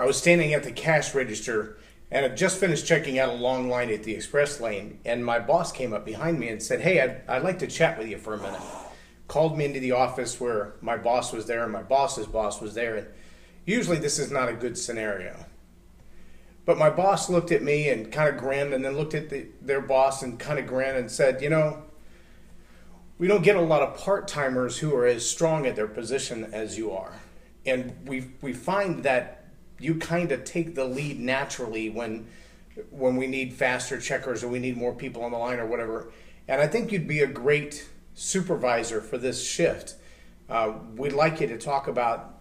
I was standing at the cash register and had just finished checking out a long line at the express lane, and my boss came up behind me and said, "Hey, I'd like to chat with you for a minute." Called me into the office where my boss was there and my boss's boss was there, and usually this is not a good scenario. But my boss looked at me and kind of grinned, and then looked at their boss and kind of grinned and said, "You know, we don't get a lot of part-timers who are as strong at their position as you are. And we find that you kind of take the lead naturally when we need faster checkers or we need more people on the line or whatever. And I think you'd be a great supervisor for this shift. We'd like you to talk about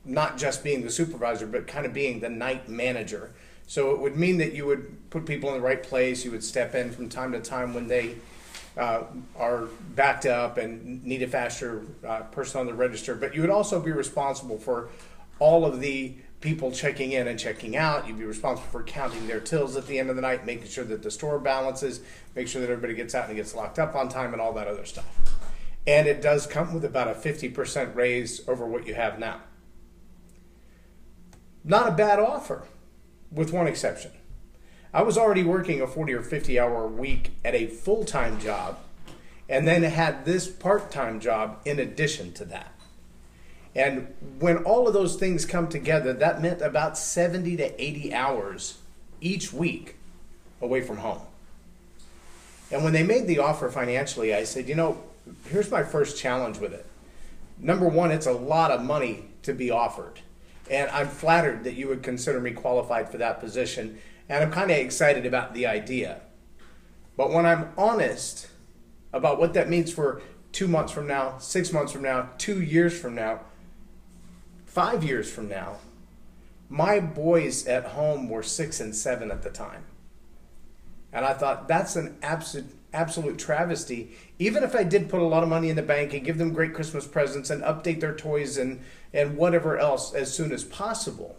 not just being the supervisor, but kind of being the night manager. So it would mean that you would put people in the right place. You would step in from time to time when they are backed up and need a faster person on the register. But you would also be responsible for all of the people checking in and checking out. You'd be responsible for counting their tills at the end of the night, making sure that the store balances, make sure that everybody gets out and gets locked up on time and all that other stuff. And it does come with about a 50% raise over what you have now. Not a bad offer, with one exception. I was already working a 40 or 50 hour week at a full-time job, and then had this part-time job in addition to that. And when all of those things come together, that meant about 70 to 80 hours each week away from home. And when they made the offer financially, I said, you know, here's my first challenge with it. Number one, it's a lot of money to be offered. And I'm flattered that you would consider me qualified for that position. And I'm kind of excited about the idea. But when I'm honest about what that means for 2 months from now, 6 months from now, 2 years from now, 5 years from now, my boys at home were 6 and 7 at the time. And I thought, that's an absolute travesty. Even if I did put a lot of money in the bank and give them great Christmas presents and update their toys and whatever else as soon as possible,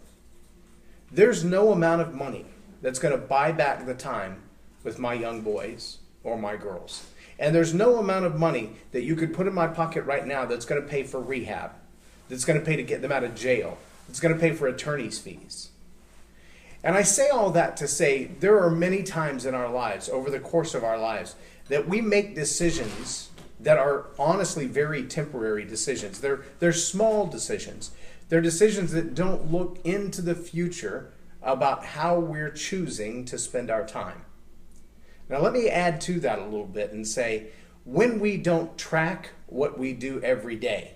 there's no amount of money that's going to buy back the time with my young boys or my girls. And there's no amount of money that you could put in my pocket right now that's going to pay for rehab, that's going to pay to get them out of jail, that's going to pay for attorney's fees. And I say all that to say there are many times in our lives, over the course of our lives, that we make decisions that are honestly very temporary decisions. They're small decisions. They're decisions that don't look into the future about how we're choosing to spend our time. Now let me add to that a little bit and say, when we don't track what we do every day,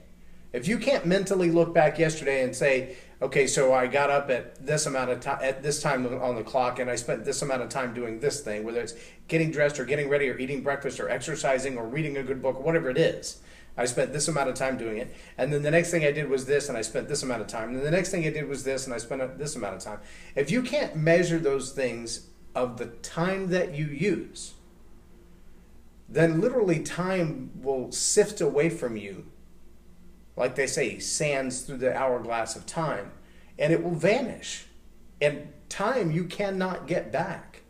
if you can't mentally look back yesterday and say, okay, so I got up at this amount of time, at this time on the clock, and I spent this amount of time doing this thing, whether it's getting dressed or getting ready or eating breakfast or exercising or reading a good book, or whatever it is, I spent this amount of time doing it. And then the next thing I did was this, and I spent this amount of time. And then the next thing I did was this, and I spent this amount of time. If you can't measure those things of the time that you use, then literally time will sift away from you, like they say, sands through the hourglass of time, and it will vanish. And time you cannot get back.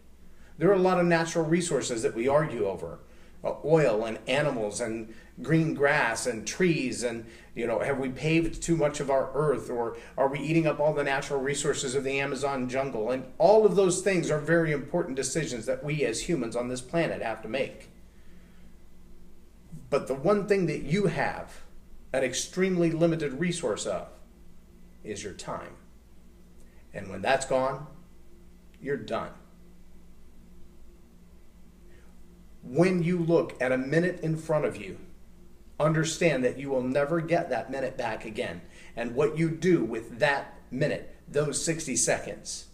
There are a lot of natural resources that we argue over. Oil and animals and green grass and trees, and have we paved too much of our earth, or are we eating up all the natural resources of the Amazon jungle? And all of those things are very important decisions that we as humans on this planet have to make. But the one thing that you have an extremely limited resource of is your time. And when that's gone, you're done. When you look at a minute in front of you, understand that you will never get that minute back again. And what you do with that minute, those 60 seconds,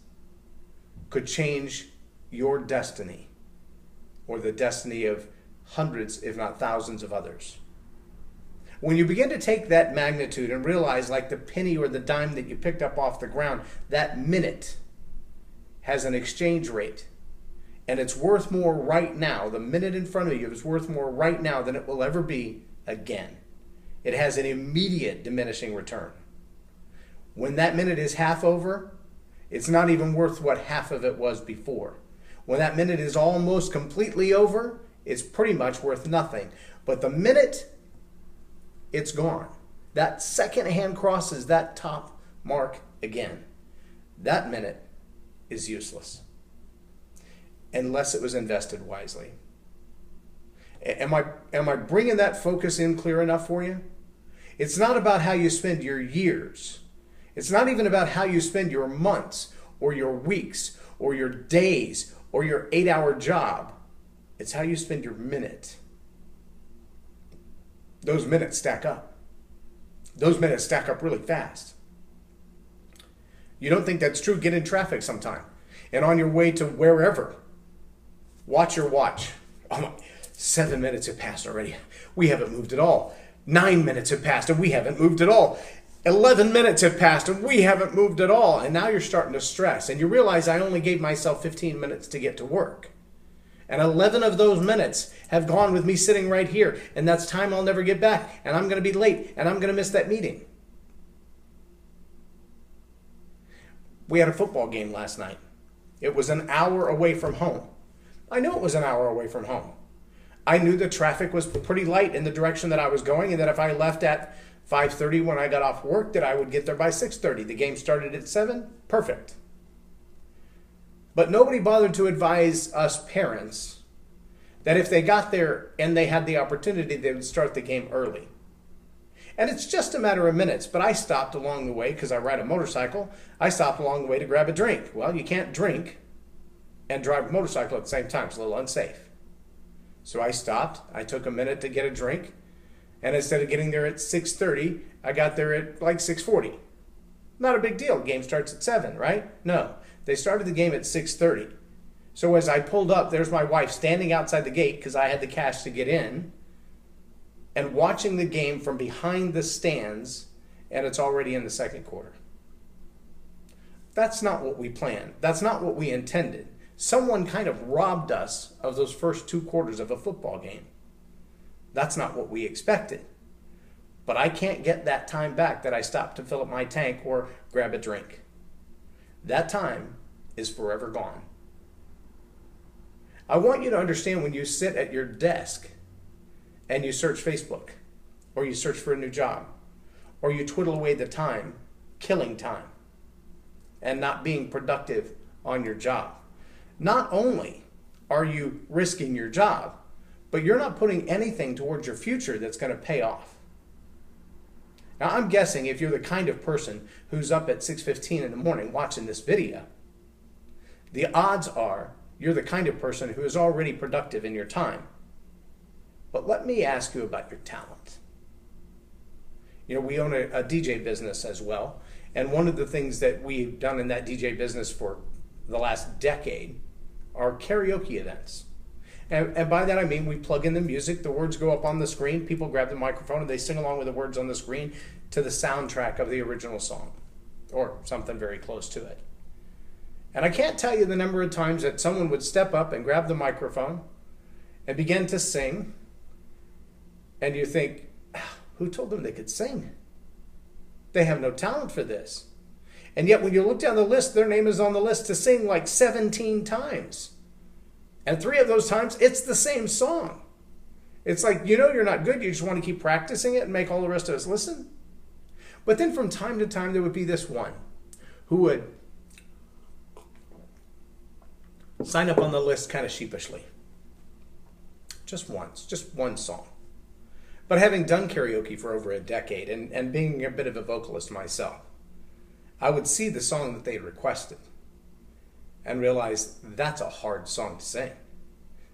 could change your destiny or the destiny of hundreds, if not thousands of others. When you begin to take that magnitude and realize, like the penny or the dime that you picked up off the ground, that minute has an exchange rate. And it's worth more right now. The minute in front of you is worth more right now than it will ever be again. It has an immediate diminishing return. When that minute is half over, it's not even worth what half of it was before. When that minute is almost completely over, it's pretty much worth nothing. But the minute it's gone, that second hand crosses that top mark again, that minute is useless unless it was invested wisely. Am I bringing that focus in clear enough for you? It's not about how you spend your years. It's not even about how you spend your months or your weeks or your days or your 8-hour job. It's how you spend your minute. Those minutes stack up. Those minutes stack up really fast. You don't think that's true? Get in traffic sometime. And on your way to wherever, watch your watch. Oh my, 7 minutes have passed already. We haven't moved at all. 9 minutes have passed and we haven't moved at all. 11 minutes have passed and we haven't moved at all. And now you're starting to stress. And you realize I only gave myself 15 minutes to get to work. And 11 of those minutes have gone with me sitting right here. And that's time I'll never get back. And I'm going to be late. And I'm going to miss that meeting. We had a football game last night. It was an hour away from home. I knew it was an hour away from home. I knew the traffic was pretty light in the direction that I was going, and that if I left at 5:30 when I got off work, that I would get there by 6:30. The game started at 7. Perfect. But nobody bothered to advise us parents that if they got there and they had the opportunity, they would start the game early. And it's just a matter of minutes, but I stopped along the way because I ride a motorcycle. I stopped along the way to grab a drink. Well, you can't drink and drive a motorcycle at the same time. It's a little unsafe. So I stopped. I took a minute to get a drink. And instead of getting there at 6:30, I got there at like 6:40. Not a big deal. The game starts at 7, right? No. They started the game at 6:30. So as I pulled up, there's my wife standing outside the gate because I had the cash to get in and watching the game from behind the stands, and it's already in the second quarter. That's not what we planned. That's not what we intended. Someone kind of robbed us of those first 2 quarters of a football game. That's not what we expected. But I can't get that time back that I stopped to fill up my tank or grab a drink. That time is forever gone. I want you to understand when you sit at your desk and you search Facebook, or you search for a new job, or you twiddle away the time, killing time, and not being productive on your job. Not only are you risking your job, but you're not putting anything towards your future that's going to pay off. Now, I'm guessing if you're the kind of person who's up at 6:15 in the morning watching this video, the odds are you're the kind of person who is already productive in your time. But let me ask you about your talent. You know, we own a DJ business as well. And one of the things that we've done in that DJ business for the last decade are karaoke events. And by that I mean we plug in the music, the words go up on the screen, people grab the microphone and they sing along with the words on the screen to the soundtrack of the original song, or something very close to it. And I can't tell you the number of times that someone would step up and grab the microphone and begin to sing, and you think, who told them they could sing? They have no talent for this. And yet when you look down the list, their name is on the list to sing like 17 times. And 3 of those times, it's the same song. It's like, you know you're not good. You just want to keep practicing it and make all the rest of us listen. But then from time to time, there would be this one who would sign up on the list kind of sheepishly. Just once, just one song. But having done karaoke for over a decade and being a bit of a vocalist myself, I would see the song that they requested and realize that's a hard song to sing.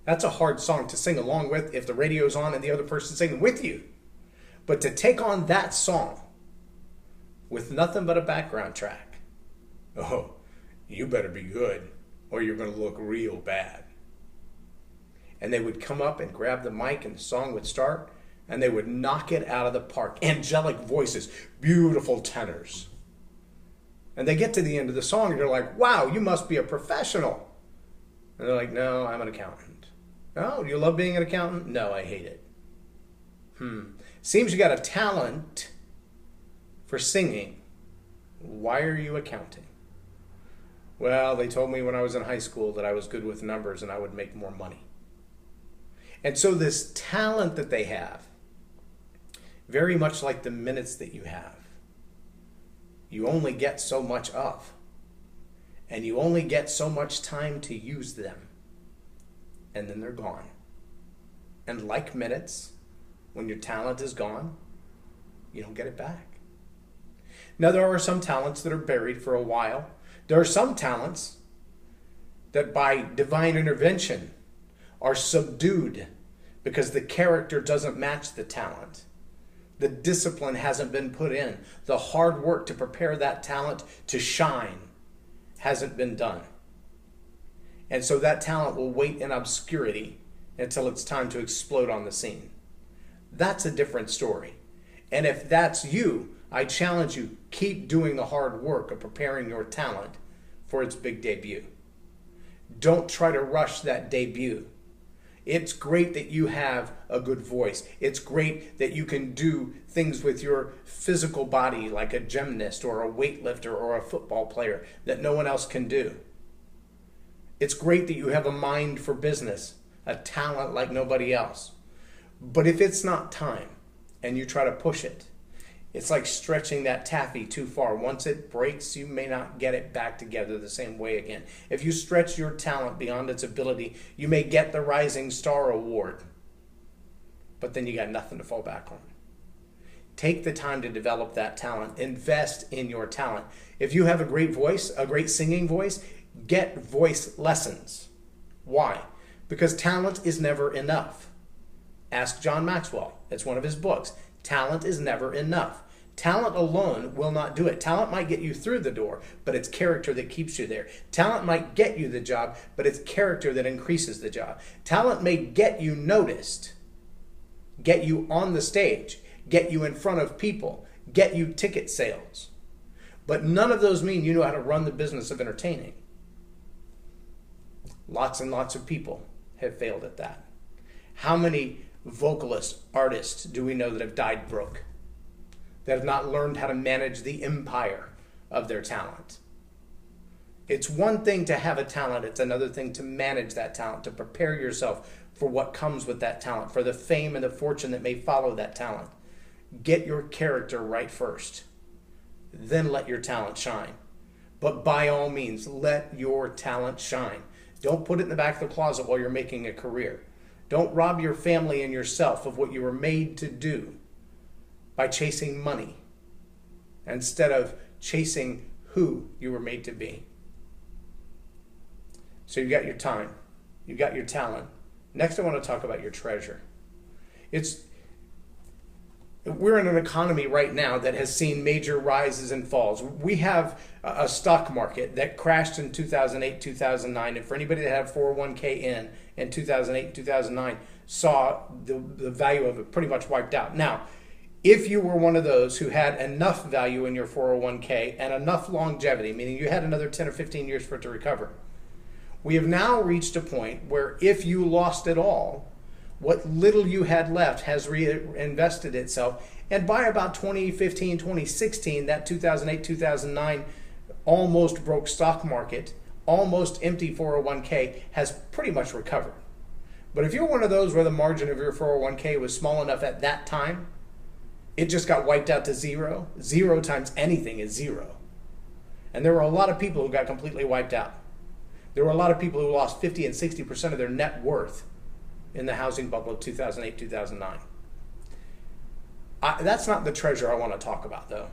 That's a hard song to sing along with if the radio's on and the other person's singing with you. But to take on that song with nothing but a background track, oh, you better be good or you're going to look real bad. And they would come up and grab the mic and the song would start and they would knock it out of the park. Angelic voices, beautiful tenors. And they get to the end of the song and they're like, wow, you must be a professional. And they're like, no, I'm an accountant. Oh, you love being an accountant? No, I hate it. Seems you got a talent for singing. Why are you accounting? Well, they told me when I was in high school that I was good with numbers and I would make more money. And so this talent that they have, very much like the minutes that you have, you only get so much of. and you only get so much time to use them, and then they're gone. And like minutes, when your talent is gone, you don't get it back. Now, there are some talents that are buried for a while. There are some talents that by divine intervention are subdued because the character doesn't match the talent. The discipline hasn't been put in. The hard work to prepare that talent to shine hasn't been done. And so that talent will wait in obscurity until it's time to explode on the scene. That's a different story. And if that's you, I challenge you, keep doing the hard work of preparing your talent for its big debut. Don't try to rush that debut. It's great that you have a good voice. It's great that you can do things with your physical body like a gymnast or a weightlifter or a football player that no one else can do. It's great that you have a mind for business, a talent like nobody else. But if it's not time and you try to push it, it's like stretching that taffy too far. Once it breaks, you may not get it back together the same way again. If you stretch your talent beyond its ability, you may get the Rising Star Award, but then you got nothing to fall back on. Take the time to develop that talent. Invest in your talent. If you have a great voice, a great singing voice, get voice lessons. Why? Because talent is never enough. Ask John Maxwell. It's one of his books. Talent is never enough. Talent alone will not do it. Talent might get you through the door, but it's character that keeps you there. Talent might get you the job, but it's character that increases the job. Talent may get you noticed, get you on the stage, get you in front of people, get you ticket sales. But none of those mean you know how to run the business of entertaining. Lots and lots of people have failed at that. How many vocalists, artists do we know that have died broke? That have not learned how to manage the empire of their talent. It's one thing to have a talent, it's another thing to manage that talent, to prepare yourself for what comes with that talent, for the fame and the fortune that may follow that talent. Get your character right first, then let your talent shine. But by all means, let your talent shine. Don't put it in the back of the closet while you're making a career. Don't rob your family and yourself of what you were made to do by chasing money instead of chasing who you were made to be. So you got your time, you got your talent. Next, I want to talk about your treasure. We're in an economy right now that has seen major rises and falls. We have a stock market that crashed in 2008, 2009. And for anybody that had 401k in 2008, 2009, saw the value of it pretty much wiped out. Now, if you were one of those who had enough value in your 401k and enough longevity, meaning you had another 10 or 15 years for it to recover, we have now reached a point where if you lost it all, what little you had left has reinvested itself. And by about 2015, 2016, that 2008, 2009 almost broke stock market, almost empty 401k has pretty much recovered. But if you're one of those where the margin of your 401k was small enough at that time, it just got wiped out to zero. 0 times anything is 0. And there were a lot of people who got completely wiped out. There were a lot of people who lost 50 and 60% of their net worth in the housing bubble of 2008, 2009. That's not the treasure I want to talk about, though.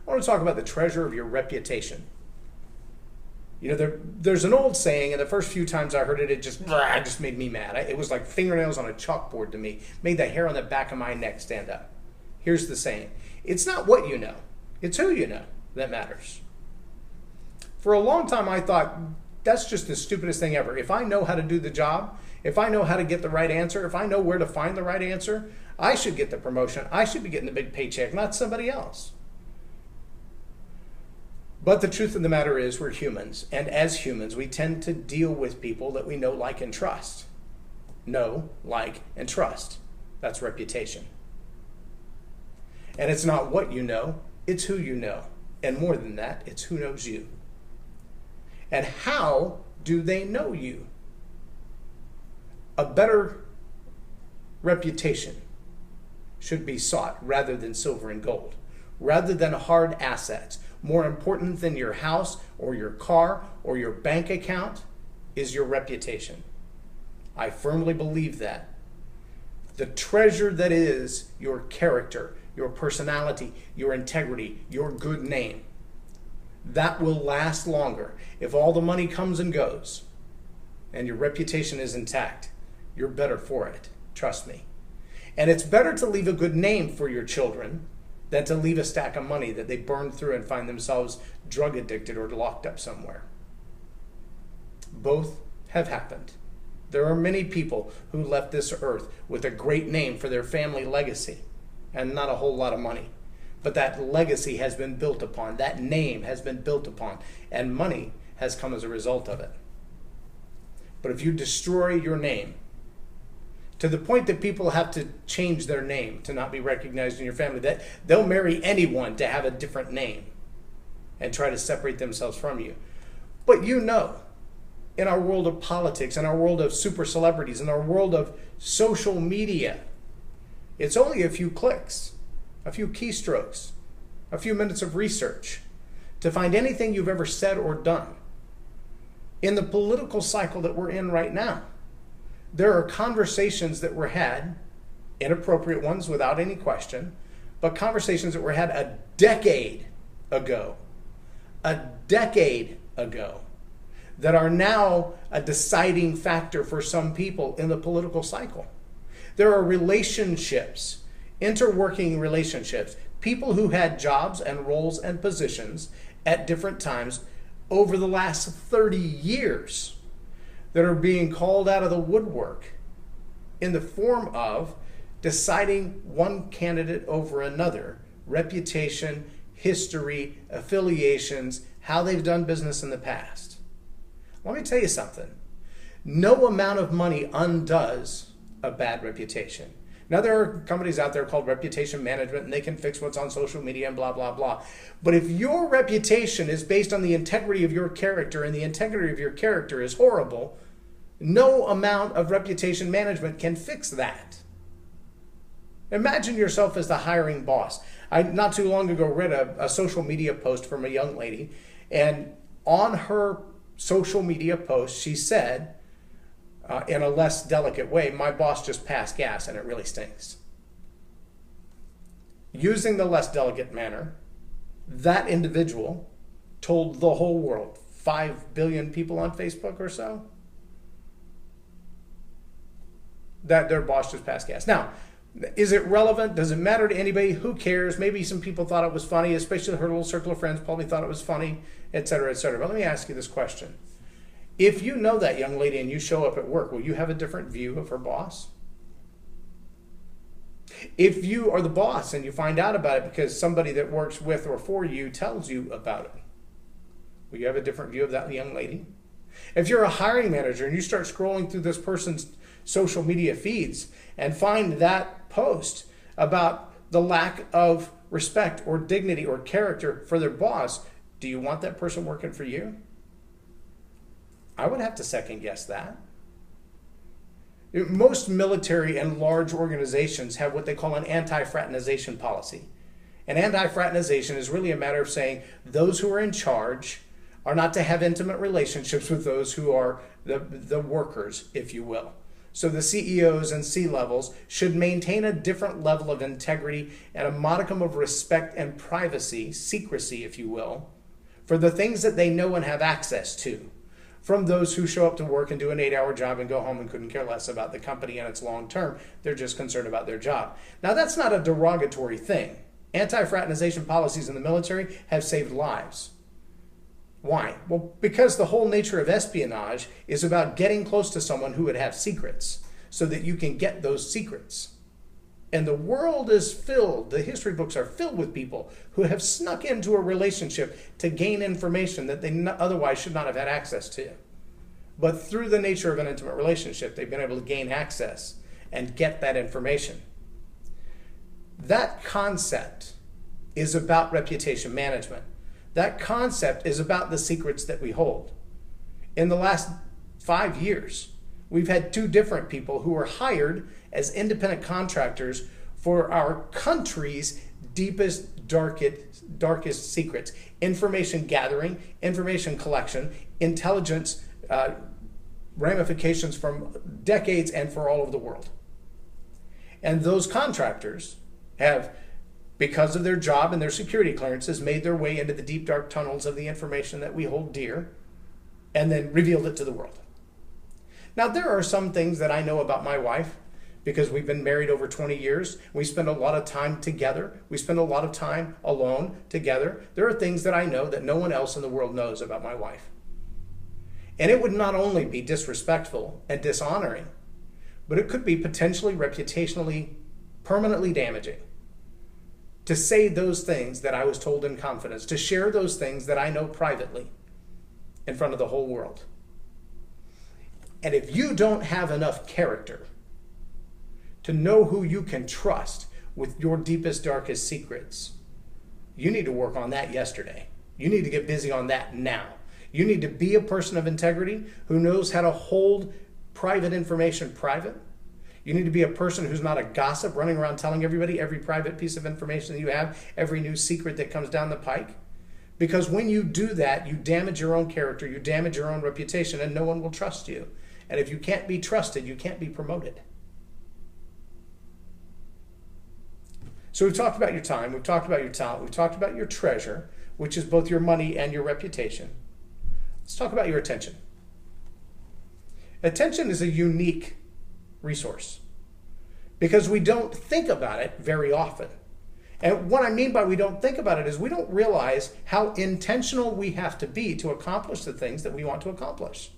I want to talk about the treasure of your reputation. You know, there's an old saying, and the first few times I heard it, it just made me mad. It was like fingernails on a chalkboard to me. Made the hair on the back of my neck stand up. Here's the saying. It's not what you know. It's who you know that matters. For a long time, I thought, that's just the stupidest thing ever. If I know how to do the job, if I know how to get the right answer, if I know where to find the right answer, I should get the promotion. I should be getting the big paycheck, not somebody else. But the truth of the matter is we're humans, and as humans, we tend to deal with people that we know, like, and trust. Know, like, and trust. That's reputation. And it's not what you know, it's who you know. And more than that, it's who knows you. And how do they know you? A better reputation should be sought rather than silver and gold, rather than hard assets. more important than your house or your car or your bank account is your reputation. I firmly believe that. The treasure that is your character, your personality, your integrity, your good name, that will last longer. If all the money comes and goes and your reputation is intact, you're better for it. Trust me. And it's better to leave a good name for your children than to leave a stack of money that they burn through and find themselves drug addicted or locked up somewhere. Both have happened. There are many people who left this earth with a great name for their family legacy and not a whole lot of money. But that legacy has been built upon, that name has been built upon, and money has come as a result of it. But if you destroy your name, to the point that people have to change their name to not be recognized in your family, that they'll marry anyone to have a different name and try to separate themselves from you. But you know, in our world of politics, in our world of super celebrities, in our world of social media, it's only a few clicks, a few keystrokes, a few minutes of research to find anything you've ever said or done. In the political cycle that we're in right now, there are conversations that were had, inappropriate ones without any question, but conversations that were had a decade ago, that are now a deciding factor for some people in the political cycle. There are relationships, interworking relationships, people who had jobs and roles and positions at different times over the last 30 years that are being called out of the woodwork in the form of deciding one candidate over another, reputation, history, affiliations, how they've done business in the past. Let me tell you something. No amount of money undoes a bad reputation. Now, there are companies out there called reputation management, and they can fix what's on social media and blah, blah, blah. But if your reputation is based on the integrity of your character and the integrity of your character is horrible, no amount of reputation management can fix that. Imagine yourself as the hiring boss. I not too long ago read a social media post from a young lady, and on her social media post, she said, in a less delicate way, my boss just passed gas and it really stinks. Using the less delicate manner, that individual told the whole world, 5 billion people on Facebook or so, that their boss just passed gas. Now, is it relevant? Does it matter to anybody? Who cares? Maybe some people thought it was funny, especially her little circle of friends probably thought it was funny, et cetera, et cetera. But let me ask you this question. If you know that young lady and you show up at work, will you have a different view of her boss? If you are the boss and you find out about it because somebody that works with or for you tells you about it, will you have a different view of that young lady? If you're a hiring manager and you start scrolling through this person's social media feeds and find that post about the lack of respect or dignity or character for their boss, do you want that person working for you? I would have to second guess that. Most military and large organizations have what they call an anti-fraternization policy. And anti-fraternization is really a matter of saying those who are in charge are not to have intimate relationships with those who are the workers, if you will. So the CEOs and C-levels should maintain a different level of integrity and a modicum of respect and privacy, secrecy, if you will, for the things that they know and have access to, from those who show up to work and do an 8-hour job and go home and couldn't care less about the company and its long term. They're just concerned about their job. Now, that's not a derogatory thing. Anti-fraternization policies in the military have saved lives. Why? Well, because the whole nature of espionage is about getting close to someone who would have secrets so that you can get those secrets. And the world is filled, the history books are filled with people who have snuck into a relationship to gain information that they otherwise should not have had access to. But through the nature of an intimate relationship, they've been able to gain access and get that information. That concept is about reputation management. That concept is about the secrets that we hold. In the last 5 years, we've had 2 different people who were hired as independent contractors for our country's deepest, darkest secrets. Information gathering, information collection, intelligence ramifications from decades and for all over the world. And those contractors have, because of their job and their security clearances, made their way into the deep, dark tunnels of the information that we hold dear and then revealed it to the world. Now, there are some things that I know about my wife because we've been married over 20 years. We spend a lot of time together. We spend a lot of time alone together. There are things that I know that no one else in the world knows about my wife. And it would not only be disrespectful and dishonoring, but it could be potentially reputationally, permanently damaging to say those things that I was told in confidence, to share those things that I know privately in front of the whole world. And if you don't have enough character to know who you can trust with your deepest, darkest secrets, you need to work on that yesterday. You need to get busy on that now. You need to be a person of integrity who knows how to hold private information private. You need to be a person who's not a gossip running around telling everybody every private piece of information that you have, every new secret that comes down the pike. Because when you do that, you damage your own character, you damage your own reputation, and no one will trust you. And if you can't be trusted, you can't be promoted. So we've talked about your time, we've talked about your talent, we've talked about your treasure, which is both your money and your reputation. Let's talk about your attention. Attention is a unique resource because we don't think about it very often. And what I mean by we don't think about it is we don't realize how intentional we have to be to accomplish the things that we want to accomplish.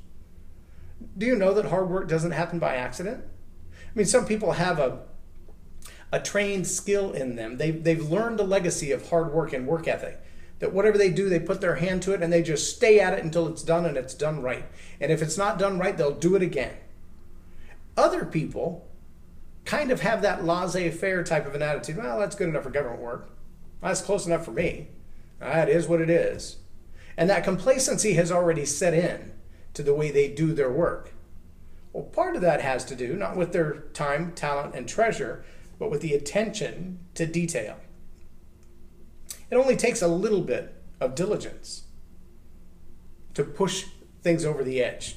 Do you know that hard work doesn't happen by accident? I mean, some people have a trained skill in them. They've learned a legacy of hard work and work ethic. That whatever they do, they put their hand to it and they just stay at it until it's done and it's done right. And if it's not done right, they'll do it again. Other people kind of have that laissez-faire type of an attitude. Well, that's good enough for government work. That's close enough for me. It is what it is. And that complacency has already set in to the way they do their work. Well, part of that has to do not with their time, talent, and treasure, but with the attention to detail. It only takes a little bit of diligence to push things over the edge.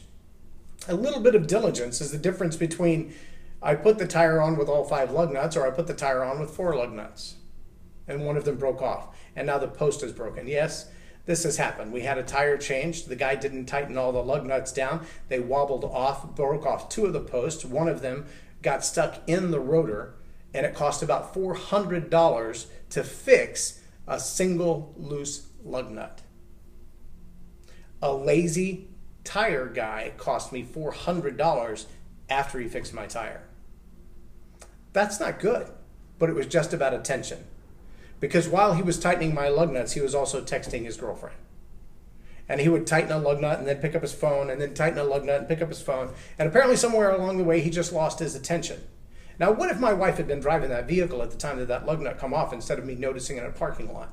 A little bit of diligence is the difference between I put the tire on with all 5 lug nuts or I put the tire on with 4 lug nuts and one of them broke off and now the post is broken. Yes, this has happened. We had a tire changed. The guy didn't tighten all the lug nuts down. They wobbled off, broke off 2 of the posts. One of them got stuck in the rotor and it cost about $400 to fix a single loose lug nut. A lazy tire guy cost me $400 after he fixed my tire. That's not good, but it was just about attention. Because while he was tightening my lug nuts, he was also texting his girlfriend. And he would tighten a lug nut and then pick up his phone and then tighten a lug nut and pick up his phone. And apparently somewhere along the way, he just lost his attention. Now, what if my wife had been driving that vehicle at the time that lug nut come off instead of me noticing it in a parking lot?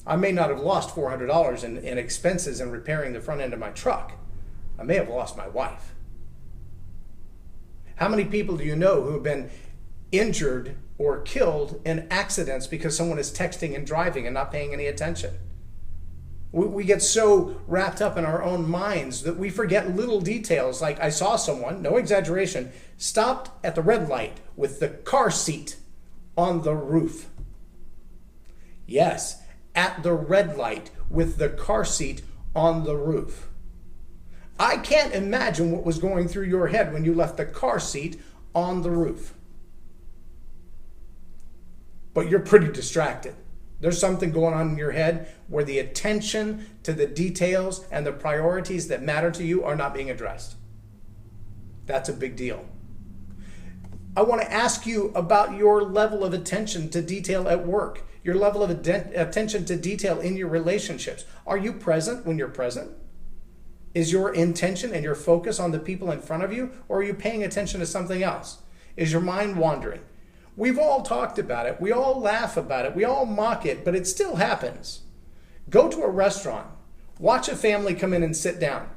I may not have lost $400 in expenses in repairing the front end of my truck. I may have lost my wife. How many people do you know who have been injured or killed in accidents because someone is texting and driving and not paying any attention? We get so wrapped up in our own minds that we forget little details. Like I saw someone, no exaggeration, stopped at the red light with the car seat on the roof. Yes, at the red light with the car seat on the roof. I can't imagine what was going through your head when you left the car seat on the roof. But you're pretty distracted. There's something going on in your head where the attention to the details and the priorities that matter to you are not being addressed. That's a big deal. I want to ask you about your level of attention to detail at work, your level of attention to detail in your relationships. Are you present when you're present? Is your intention and your focus on the people in front of you, or are you paying attention to something else? Is your mind wandering? We've all talked about it. We all laugh about it. We all mock it, but it still happens. Go to a restaurant. Watch a family come in and sit down.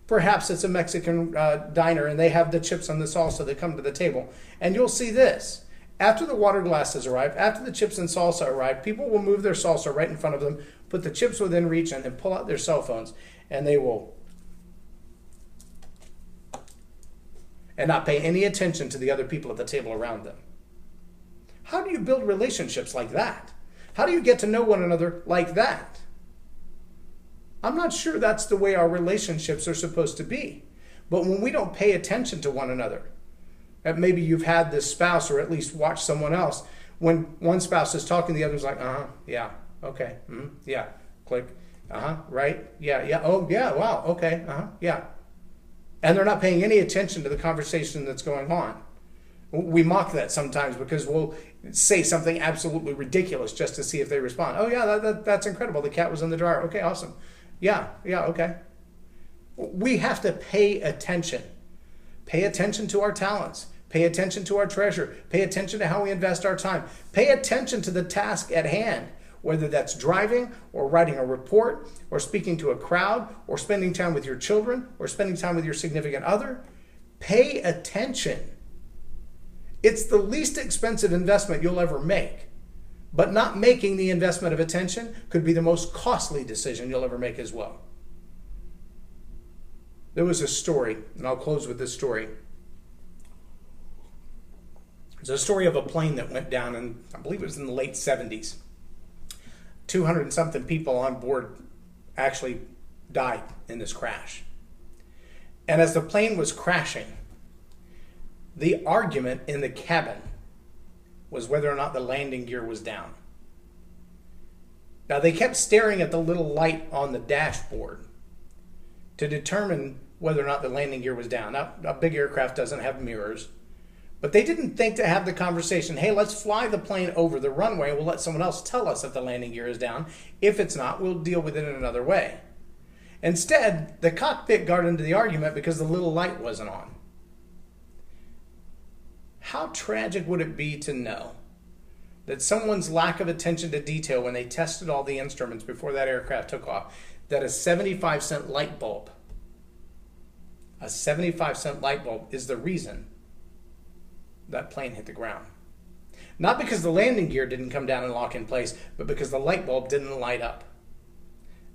Perhaps it's a Mexican diner and they have the chips and the salsa that come to the table. And you'll see this. After the water glasses arrive, after the chips and salsa arrive, people will move their salsa right in front of them, put the chips within reach, and then pull out their cell phones, and they will and not pay any attention to the other people at the table around them. How do you build relationships like that? How do you get to know one another like that? I'm not sure that's the way our relationships are supposed to be. But when we don't pay attention to one another, maybe you've had this spouse or at least watched someone else, when one spouse is talking, the other's like, yeah, okay, yeah, click, right, yeah, oh, yeah, wow, okay, yeah. And they're not paying any attention to the conversation that's going on. We mock that sometimes because we'll say something absolutely ridiculous just to see if they respond. Oh, yeah, that's incredible. The cat was in the dryer. Okay, awesome. Yeah, okay. We have to pay attention. Pay attention to our talents. Pay attention to our treasure. Pay attention to how we invest our time. Pay attention to the task at hand, whether that's driving or writing a report or speaking to a crowd or spending time with your children or spending time with your significant other. Pay attention. It's the least expensive investment you'll ever make. But not making the investment of attention could be the most costly decision you'll ever make as well. There was a story, and I'll close with this story. It's a story of a plane that went down, and I believe it was in the late 70s. 200 and something people on board actually died in this crash. And as the plane was crashing, the argument in the cabin was whether or not the landing gear was down. Now, they kept staring at the little light on the dashboard to determine whether or not the landing gear was down. Now, a big aircraft doesn't have mirrors, but they didn't think to have the conversation, hey, let's fly the plane over the runway. We'll let someone else tell us if the landing gear is down. If it's not, we'll deal with it in another way. Instead, the cockpit got into the argument because the little light wasn't on. How tragic would it be to know that someone's lack of attention to detail when they tested all the instruments before that aircraft took off, that a 75-cent light bulb, is the reason that plane hit the ground? Not because the landing gear didn't come down and lock in place, but because the light bulb didn't light up.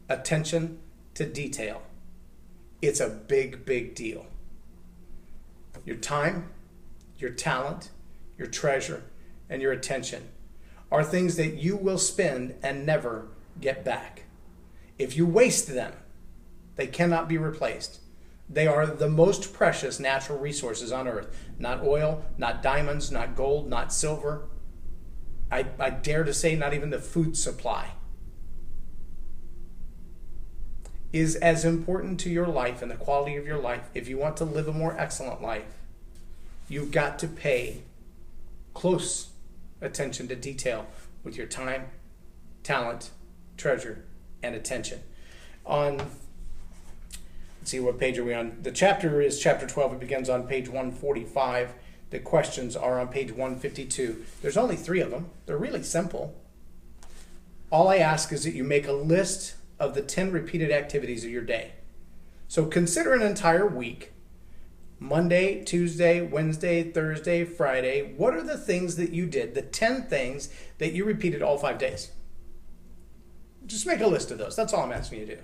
Attention to detail. It's a big, big deal. Your time, your talent, your treasure, and your attention are things that you will spend and never get back. If you waste them, they cannot be replaced. They are the most precious natural resources on earth. Not oil, not diamonds, not gold, not silver. I dare to say not even the food supply is as important to your life and the quality of your life. If you want to live a more excellent life, you've got to pay close attention to detail with your time, talent, treasure, and attention. Let's see, what page are we on? The chapter is chapter 12. It begins on page 145. The questions are on page 152. There's only 3 of them. They're really simple. All I ask is that you make a list of the 10 repeated activities of your day. So consider an entire week. Monday, Tuesday, Wednesday, Thursday, Friday. What are the things that you did? The 10 things that you repeated all 5 days. Just make a list of those. That's all I'm asking you to do.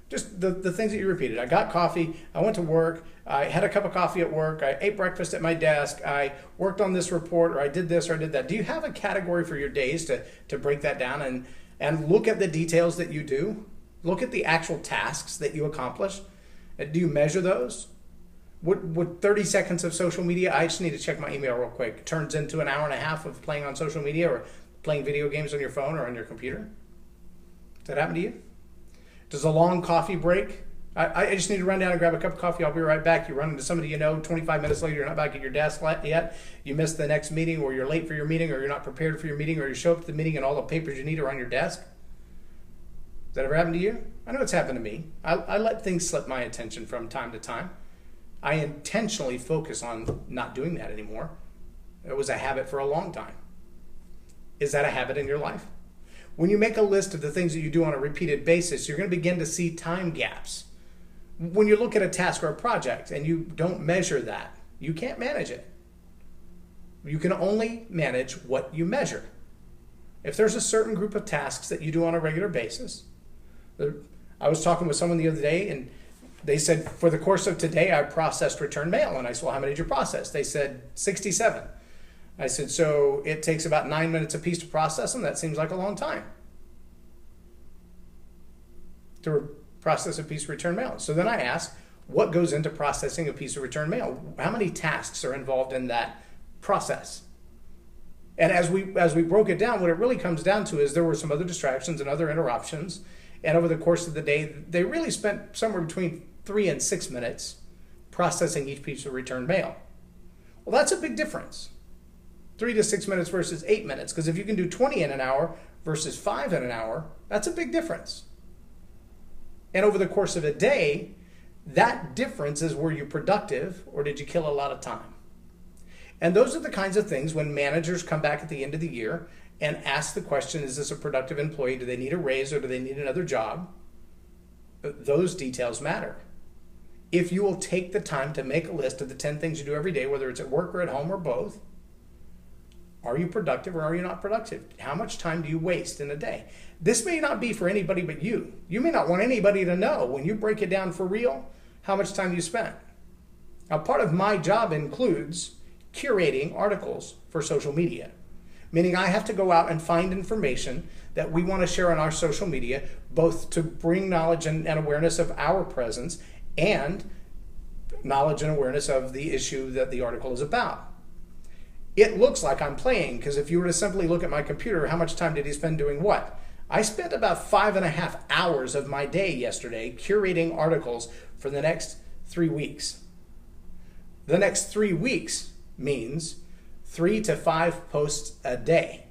Just the things that you repeated. I got coffee. I went to work. I had a cup of coffee at work. I ate breakfast at my desk. I worked on this report, or I did this, or I did that. Do you have a category for your days to break that down and look at the details that you do? Look at the actual tasks that you accomplish. Do you measure those? Would 30 seconds of social media, I just need to check my email real quick, turns into an hour and a half of playing on social media or playing video games on your phone or on your computer? Does that happen to you? Does a long coffee break? I just need to run down and grab a cup of coffee. I'll be right back. You run into somebody you know, 25 minutes later, you're not back at your desk yet. You missed the next meeting, or you're late for your meeting, or you're not prepared for your meeting, or you show up to the meeting and all the papers you need are on your desk. Does that ever happen to you? I know it's happened to me. I let things slip my attention from time to time. I intentionally focus on not doing that anymore. It was a habit for a long time. Is that a habit in your life? When you make a list of the things that you do on a repeated basis, you're going to begin to see time gaps. When you look at a task or a project and you don't measure that, you can't manage it. You can only manage what you measure. If there's a certain group of tasks that you do on a regular basis, I was talking with someone the other day and they said, for the course of today, I processed return mail. And I said, well, how many did you process? They said 67. I said, so it takes about 9 minutes a piece to process them. That seems like a long time to process a piece of return mail. So then I asked, what goes into processing a piece of return mail? How many tasks are involved in that process? And as we broke it down, what it really comes down to is there were some other distractions and other interruptions. And over the course of the day, they really spent somewhere between 3 and 6 minutes processing each piece of return mail. Well, that's a big difference. 3 to 6 minutes versus 8 minutes. Because if you can do 20 in an hour versus 5 in an hour, that's a big difference. And over the course of a day, that difference is, were you productive or did you kill a lot of time? And those are the kinds of things when managers come back at the end of the year and ask the question, is this a productive employee? Do they need a raise or do they need another job? Those details matter. If you will take the time to make a list of the 10 things you do every day, whether it's at work or at home or both, are you productive or are you not productive? How much time do you waste in a day? This may not be for anybody but you. You may not want anybody to know, when you break it down for real, how much time you spent. Now, part of my job includes curating articles for social media, meaning I have to go out and find information that we want to share on our social media, both to bring knowledge and awareness of our presence and knowledge and awareness of the issue that the article is about. It looks like I'm playing, because if you were to simply look at my computer, how much time did he spend doing what? I spent about 5.5 hours of my day yesterday curating articles for the next 3 weeks. The next 3 weeks means 3 to 5 posts a day.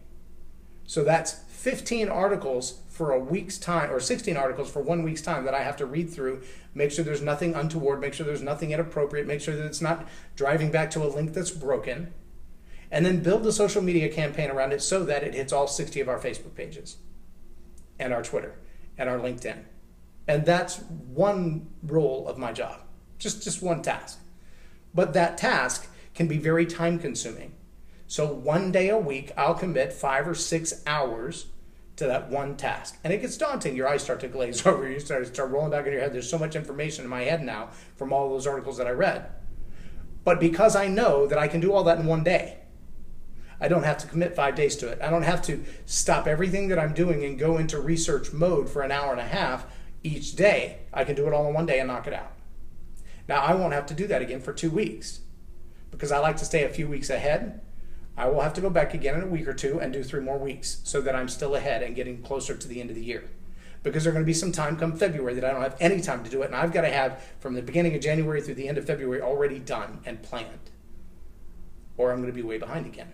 So that's 15 articles for a week's time, or 16 articles for 1 week's time that I have to read through, make sure there's nothing untoward, make sure there's nothing inappropriate, make sure that it's not driving back to a link that's broken, and then build a social media campaign around it so that it hits all 60 of our Facebook pages and our Twitter and our LinkedIn. And that's one role of my job, just one task. But that task can be very time consuming. So 1 day a week, I'll commit 5 or 6 hours to that one task. And it gets daunting. Your eyes start to glaze over. You start rolling back in your head. There's so much information in my head now from all those articles that I read. But because I know that I can do all that in 1 day, I don't have to commit 5 days to it. I don't have to stop everything that I'm doing and go into research mode for an hour and a half each day. I can do it all in 1 day and knock it out. Now, I won't have to do that again for 2 weeks because I like to stay a few weeks ahead. I will have to go back again in a week or two and do 3 more weeks so that I'm still ahead and getting closer to the end of the year. Because there's going to be some time come February that I don't have any time to do it, and I've got to have from the beginning of January through the end of February already done and planned, or I'm going to be way behind again.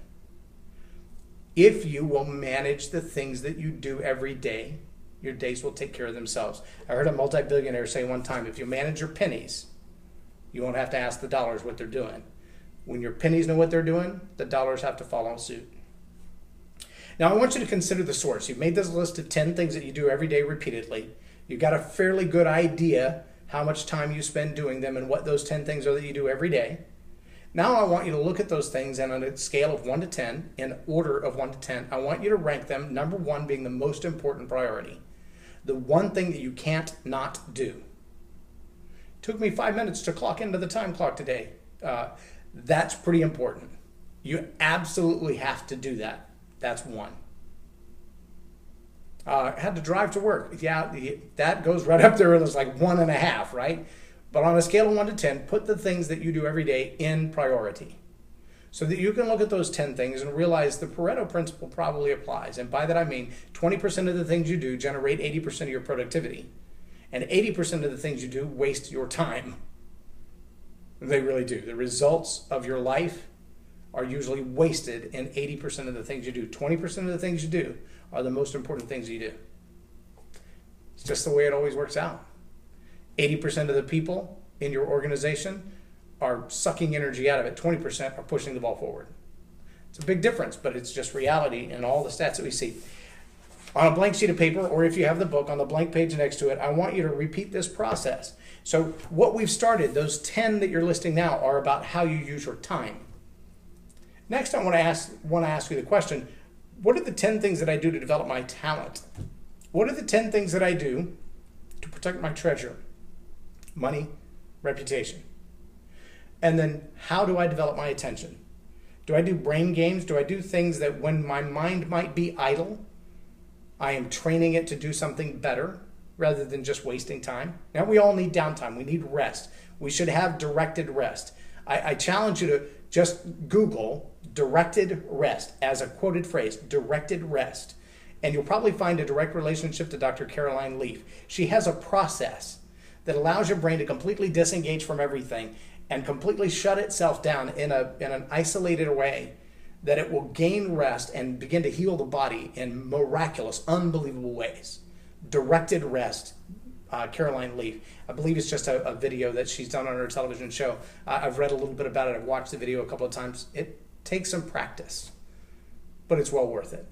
If you will manage the things that you do every day, your days will take care of themselves. I heard a multi-billionaire say one time, if you manage your pennies, you won't have to ask the dollars what they're doing. When your pennies know what they're doing, the dollars have to follow suit. Now, I want you to consider the source. You've made this list of 10 things that you do every day repeatedly. You've got a fairly good idea how much time you spend doing them and what those 10 things are that you do every day. Now I want you to look at those things and on a scale of 1 to 10, in order of 1 to 10, I want you to rank them, number 1 being the most important priority. The one thing that you can't not do. It took me 5 minutes to clock into the time clock today. That's pretty important. You absolutely have to do that. That's 1. I had to drive to work. Yeah, that goes right up there. It's like 1.5, right? But on a scale of 1 to 10, put the things that you do every day in priority so that you can look at those 10 things and realize the Pareto principle probably applies. And by that I mean 20% of the things you do generate 80% of your productivity, and 80% of the things you do waste your time. They really do. The results of your life are usually wasted in 80% of the things you do. 20% of the things you do are the most important things you do. It's just the way it always works out. 80% of the people in your organization are sucking energy out of it. 20% are pushing the ball forward. It's a big difference, but it's just reality in all the stats that we see. On a blank sheet of paper, or if you have the book, on the blank page next to it, I want you to repeat this process. So what we've started, those 10 that you're listing now, are about how you use your time. Next, I want to ask you the question, what are the 10 things that I do to develop my talent? What are the 10 things that I do to protect my treasure? Money, reputation. And then how do I develop my attention? Do I do brain games? Do I do things that when my mind might be idle, I am training it to do something better rather than just wasting time? Now, we all need downtime. We need rest. We should have directed rest. I challenge you to just Google directed rest as a quoted phrase, directed rest. And you'll probably find a direct relationship to Dr. Caroline Leaf. She has a process that allows your brain to completely disengage from everything and completely shut itself down in an isolated way that it will gain rest and begin to heal the body in miraculous, unbelievable ways. Directed rest, Caroline Leaf. I believe it's just a video that she's done on her television show. I've read a little bit about it. I've watched the video a couple of times. It takes some practice, but it's well worth it.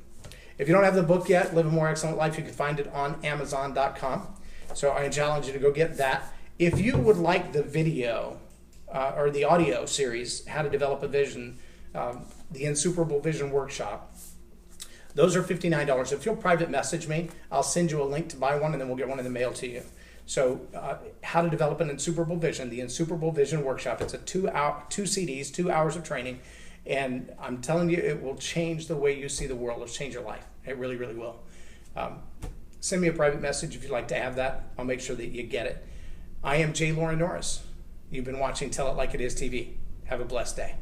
If you don't have the book yet, Live a More Excellent Life, you can find it on Amazon.com. So I challenge you to go get that. If you would like the video or the audio series, How to Develop a Vision, the Insuperable Vision Workshop, those are $59. If you'll private message me, I'll send you a link to buy one, and then we'll get one in the mail to you. So How to Develop an Insuperable Vision, the Insuperable Vision Workshop. It's a 2 CDs, 2 hours of training. And I'm telling you, it will change the way you see the world. It'll change your life. It really, really will. Send me a private message if you'd like to have that. I'll make sure that you get it. I am J Loren Norris. You've been watching Tell It Like It Is TV. Have a blessed day.